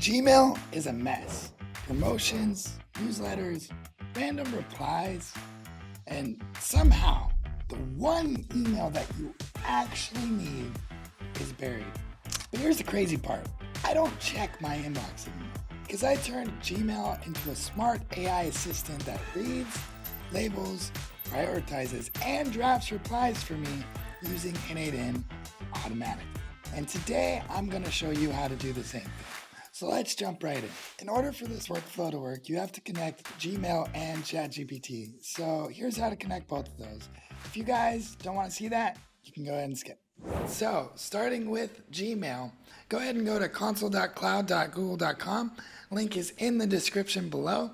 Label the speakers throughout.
Speaker 1: Gmail is a mess. Promotions, newsletters, random replies, and somehow the one email that you actually need is buried. But here's the crazy part. I don't check my inbox anymore because I turned Gmail into a smart AI assistant that reads, labels, prioritizes, and drafts replies for me using n8n automatically. And today I'm going to show you how to do the same thing. So let's jump right in. In order for this workflow to work, you have to connect Gmail and ChatGPT. So here's how to connect both of those. If you guys don't want to see that, you can go ahead and skip. So starting with Gmail, go ahead and go to console.cloud.google.com. Link is in the description below.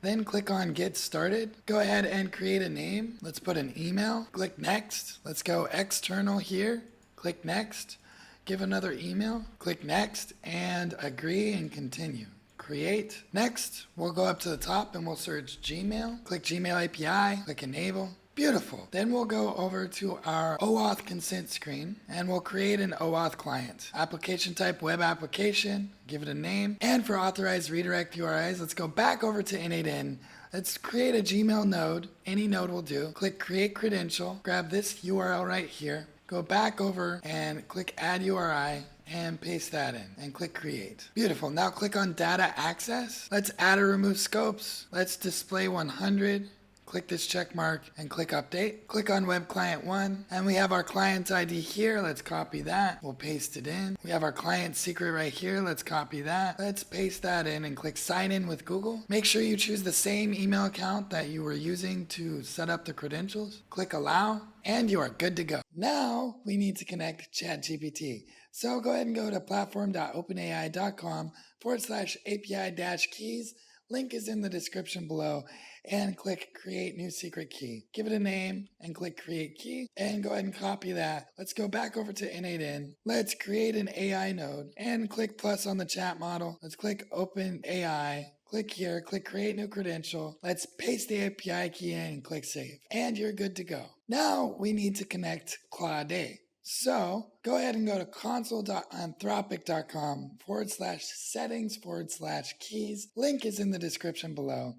Speaker 1: Then click on Get Started. Go ahead and create a name. Let's put an email. Click Next. Let's go external here. Click Next. Give another email. Click Next and agree and continue. Create. Next, we'll go up to the top and we'll search Gmail. Click Gmail API. Click Enable. Beautiful. Then we'll go over to our OAuth consent screen and we'll create an OAuth client. Application type web application, give it a name. And for authorized redirect URIs, let's go back over to n8n. Let's create a Gmail node. Any node will do. Click create credential. Grab this URL right here. Go back over and click add URI and paste that in and click create. Beautiful. Now click on data access. Let's add or remove scopes. Let's display 100. Click this check mark and click update. Click on web client 1 and we have our client ID here. Let's copy that. We'll paste it in. We have our client secret right here. Let's copy that. Let's paste that in and click sign in with Google. Make sure you choose the same email account that you were using to set up the credentials. Click allow and you are good to go. Now we need to connect ChatGPT. So go ahead and go to platform.openai.com/API-keys. Link is in the description below and click create new secret key. Give it a name and click create key and go ahead and copy that. Let's go back over to n8n. Let's create an AI node and click plus on the chat model. Let's click open AI. Click here, click create new credential. Let's paste the API key in and click save. And you're good to go. Now we need to connect Claude. So go ahead and go to console.anthropic.com/settings/keys. Link is in the description below.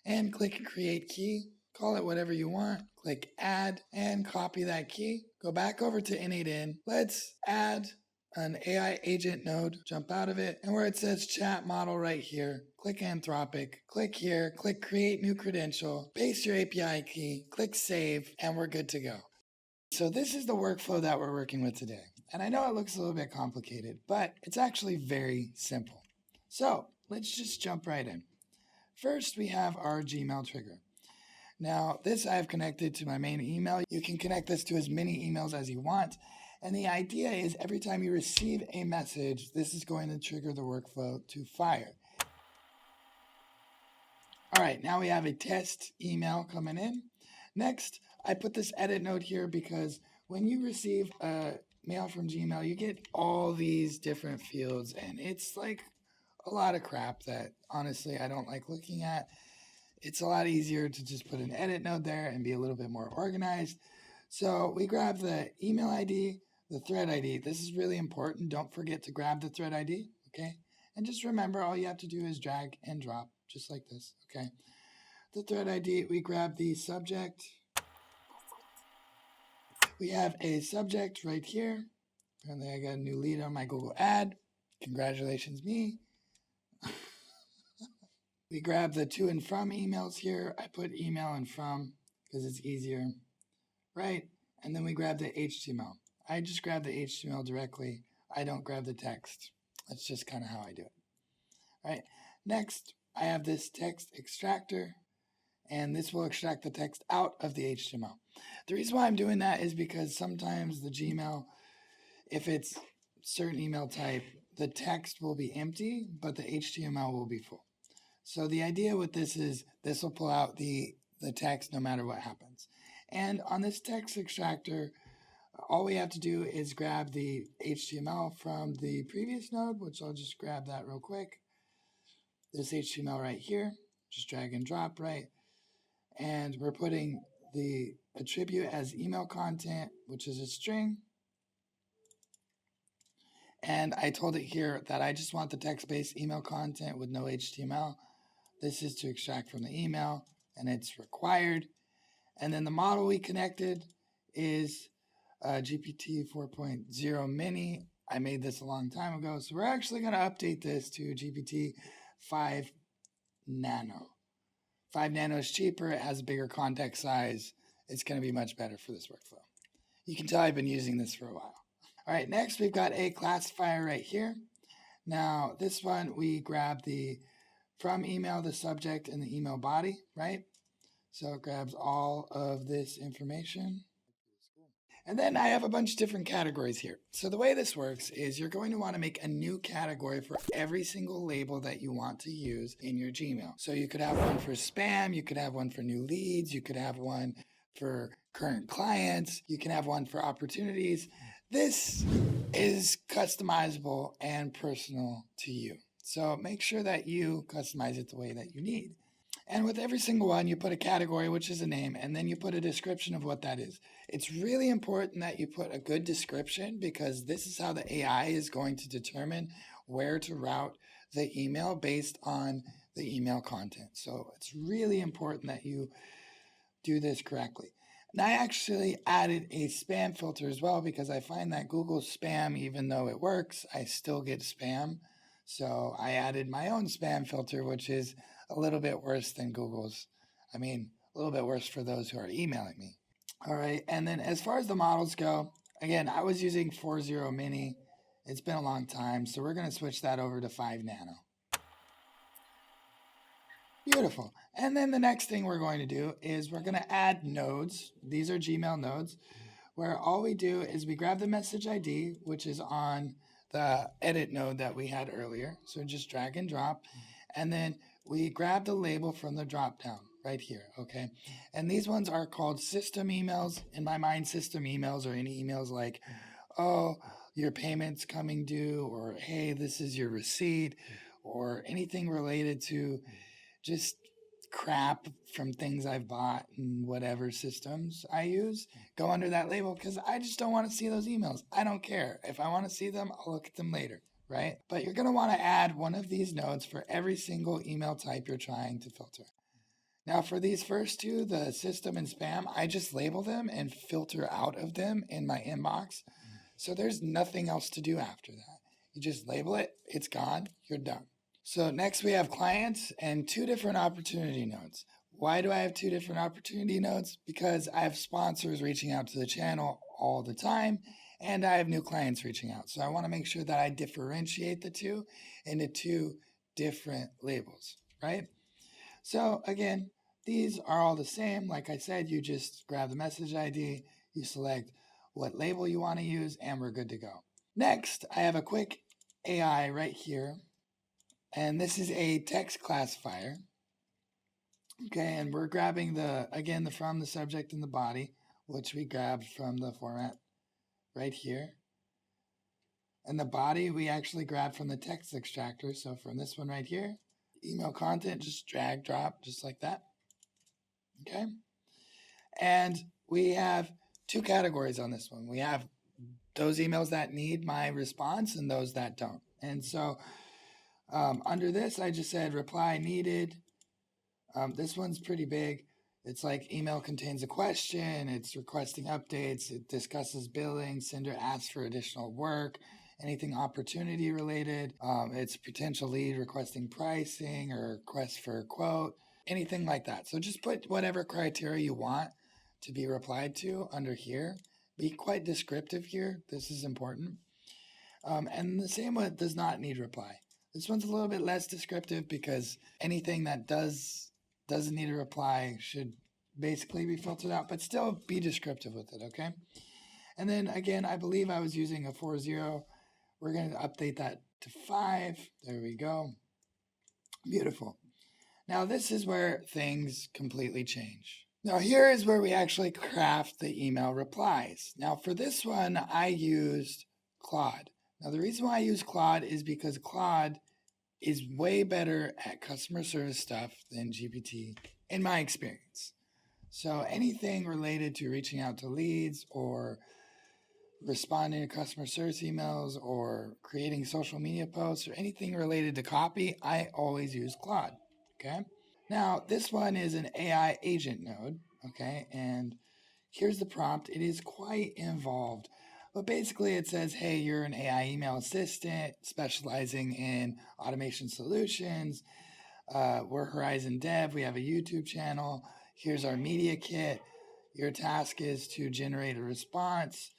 Speaker 1: And click create key. Call it whatever you want. Click add and copy that key. Go back over to n8n. Let's add an AI agent node. Jump out of it. And where it says chat model right here, click Anthropic. Click here. Click create new credential. Paste your API key. Click save. And we're good to go. So this is the workflow that we're working with today. And I know it looks a little bit complicated, but it's actually very simple. So let's just jump right in. First, we have our Gmail trigger. Now, this I have connected to my main email. You can connect this to as many emails as you want. And the idea is every time you receive a message, this is going to trigger the workflow to fire. All right, now we have a test email coming in. Next, I put this edit note here because when you receive a mail from Gmail, you get all these different fields and it's like a lot of crap that honestly I don't like looking at. It's a lot easier to just put an edit note there and be a little bit more organized. So we grab the email ID, the thread ID. This is really important. Don't forget to grab the thread ID, okay? And just remember all you have to do is drag and drop just like this, okay? The thread ID, we grab the subject. We have a subject right here. Apparently I got a new lead on my Google ad. Congratulations me. We grab the to and from emails here. I put email and from because it's easier, right? And then we grab the HTML. I just grab the HTML directly. I don't grab the text. That's just kind of how I do it. All right. Next, I have this text extractor, and this will extract the text out of the HTML. The reason why I'm doing that is because sometimes the Gmail, if it's certain email type, the text will be empty, but the HTML will be full. So the idea with this is this will pull out the text no matter what happens. And on this text extractor, all we have to do is grab the HTML from the previous node, which I'll just grab that real quick. This HTML right here, just drag and drop, right? And we're putting the attribute as email content, which is a string. And I told it here that I just want the text-based email content with no HTML. This is to extract from the email, and it's required. And then the model we connected is GPT 4.0 mini. I made this a long time ago, so we're actually going to update this to GPT 5 nano. 5 nano is cheaper, it has a bigger context size. It's going to be much better for this workflow. You can tell I've been using this for a while. All right, next we've got a classifier right here. Now, this one, we grab the from email, the subject, and the email body, right? So it grabs all of this information. And then I have a bunch of different categories here. So the way this works is you're going to want to make a new category for every single label that you want to use in your Gmail. So you could have one for spam, you could have one for new leads, you could have one for current clients, you can have one for opportunities. This is customizable and personal to you. So make sure that you customize it the way that you need. And with every single one, you put a category, which is a name, and then you put a description of what that is. It's really important that you put a good description because this is how the AI is going to determine where to route the email based on the email content. So it's really important that you do this correctly. And I actually added a spam filter as well because I find that Google spam, even though it works, I still get spam. So I added my own spam filter, which is a little bit worse than Google's. I mean, a little bit worse for those who are emailing me. All right, and then as far as the models go, again, I was using 4.0 mini. It's been a long time, so we're going to switch that over to 5 nano. Beautiful. And then the next thing we're going to do is we're going to add nodes. These are Gmail nodes, where all we do is we grab the message ID, which is on the edit node that we had earlier. So just drag and drop. And then we grab the label from the drop down right here, okay? And these ones are called system emails. In my mind, system emails are any emails like, oh, your payment's coming due, or hey, this is your receipt, or anything related to just crap from things I've bought and whatever systems I use go under that label because I just don't want to see those emails. I don't care. If I want to see them, I'll look at them later, right? But you're going to want to add one of these nodes for every single email type you're trying to filter. Now for these first two, the system and spam, I just label them and filter out of them in my inbox. So there's nothing else to do after that. You just label it, it's gone, you're done. So next we have clients and two different opportunity nodes. Why do I have two different opportunity nodes? Because I have sponsors reaching out to the channel all the time and I have new clients reaching out. So I want to make sure that I differentiate the two into two different labels, right? So again, these are all the same. Like I said, you just grab the message ID, you select what label you want to use, and we're good to go. Next, I have a quick AI right here. And this is a text classifier. Okay, and we're grabbing the from, the subject, and the body, which we grabbed from the format right here. And the body we actually grabbed from the text extractor. So from this one right here, email content, just drag, drop, just like that. Okay. And we have two categories on this one. We have those emails that need my response and those that don't. And so under this, I just said reply needed. This one's pretty big. It's like email contains a question. It's requesting updates. It discusses billing. Sender asks for additional work. Anything opportunity related. It's potential lead requesting pricing or request for a quote. Anything like that. So just put whatever criteria you want to be replied to under here. Be quite descriptive here. This is important. And the same one does not need reply. This one's a little bit less descriptive because anything that doesn't need a reply should basically be filtered out, but still be descriptive with it, okay? And then again, I believe I was using a 4.0. We're going to update that to 5. There we go. Beautiful. Now this is where things completely change. Now here is where we actually craft the email replies. Now for this one, I used Claude. Now the reason why I use Claude is because Claude is way better at customer service stuff than GPT in my experience. So anything related to reaching out to leads or responding to customer service emails or creating social media posts or anything related to copy, I always use Claude. Okay. Now, this one is an AI agent node. Okay. And here's the prompt. It is quite involved. But basically, it says, hey, you're an AI email assistant specializing in automation solutions. We're Horizon Dev. We have a YouTube channel. Here's our media kit. Your task is to generate a response.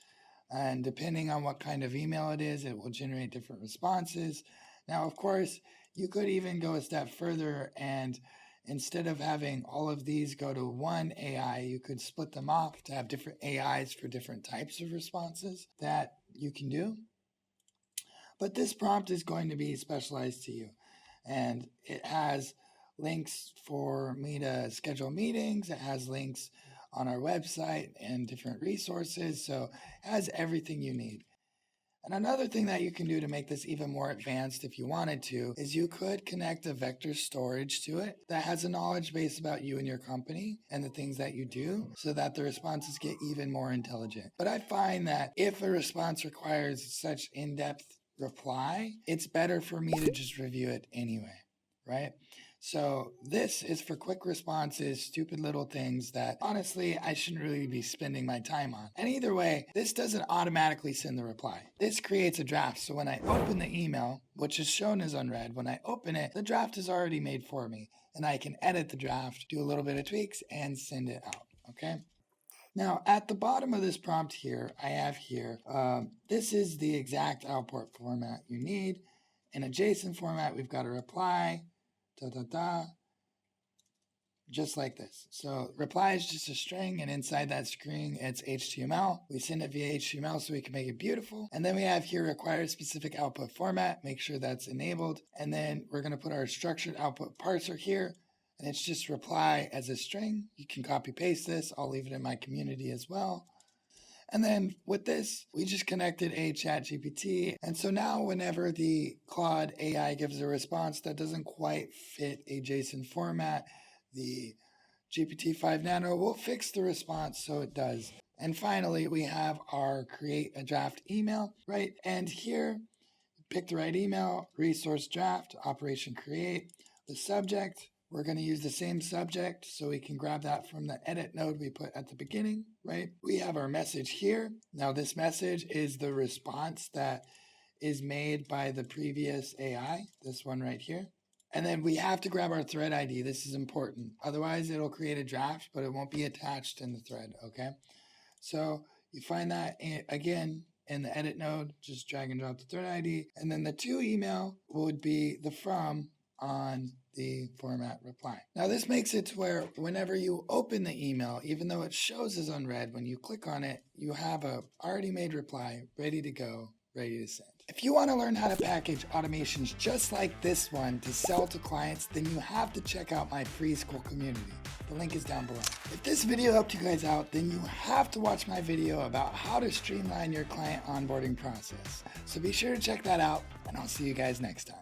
Speaker 1: And depending on what kind of email it is, it will generate different responses. Now, of course, you could even go a step further, and instead of having all of these go to one AI, you could split them off to have different AIs for different types of responses that you can do. But this prompt is going to be specialized to you, and it has links for me to schedule meetings. It has links on our website and different resources. So it has everything you need. And another thing that you can do to make this even more advanced if you wanted to is you could connect a vector storage to it that has a knowledge base about you and your company and the things that you do so that the responses get even more intelligent. But I find that if a response requires such in-depth reply, it's better for me to just review it anyway, right? So this is for quick responses, stupid little things that honestly I shouldn't really be spending my time on. And either way, this doesn't automatically send the reply. This creates a draft. So when I open the email, which is shown as unread, when I open it, the draft is already made for me and I can edit the draft, do a little bit of tweaks and send it out. Okay. Now, at the bottom of this prompt here, I have here, this is the exact output format you need. In a JSON format, we've got a reply, just like this. So reply is just a string, and inside that string, it's HTML. We send it via HTML so we can make it beautiful. And then we have here require specific output format, make sure that's enabled. And then we're going to put our structured output parser here. And it's just reply as a string. You can copy paste this. I'll leave it in my community as well. And then with this, we just connected a ChatGPT. And so now whenever the Claude AI gives a response that doesn't quite fit a JSON format, the GPT-5 Nano will fix the response so it does. And finally, we have our create a draft email, right? And here, pick the right email, resource draft, operation create, the subject. We're going to use the same subject so we can grab that from the edit node we put at the beginning, right? We have our message here. Now this message is the response that is made by the previous AI, this one right here. And then we have to grab our thread ID. This is important. Otherwise it'll create a draft, but it won't be attached in the thread, okay? So you find that again in the edit node, just drag and drop the thread ID. And then the to email would be the from on the format reply. Now this makes it to where whenever you open the email, even though it shows as unread, when you click on it, you have a already made reply ready to go, ready to send. If you want to learn how to package automations just like this one to sell to clients, then you have to check out my preschool community. The link is down below. If this video helped you guys out, then you have to watch my video about how to streamline your client onboarding process. So be sure to check that out, and I'll see you guys next time.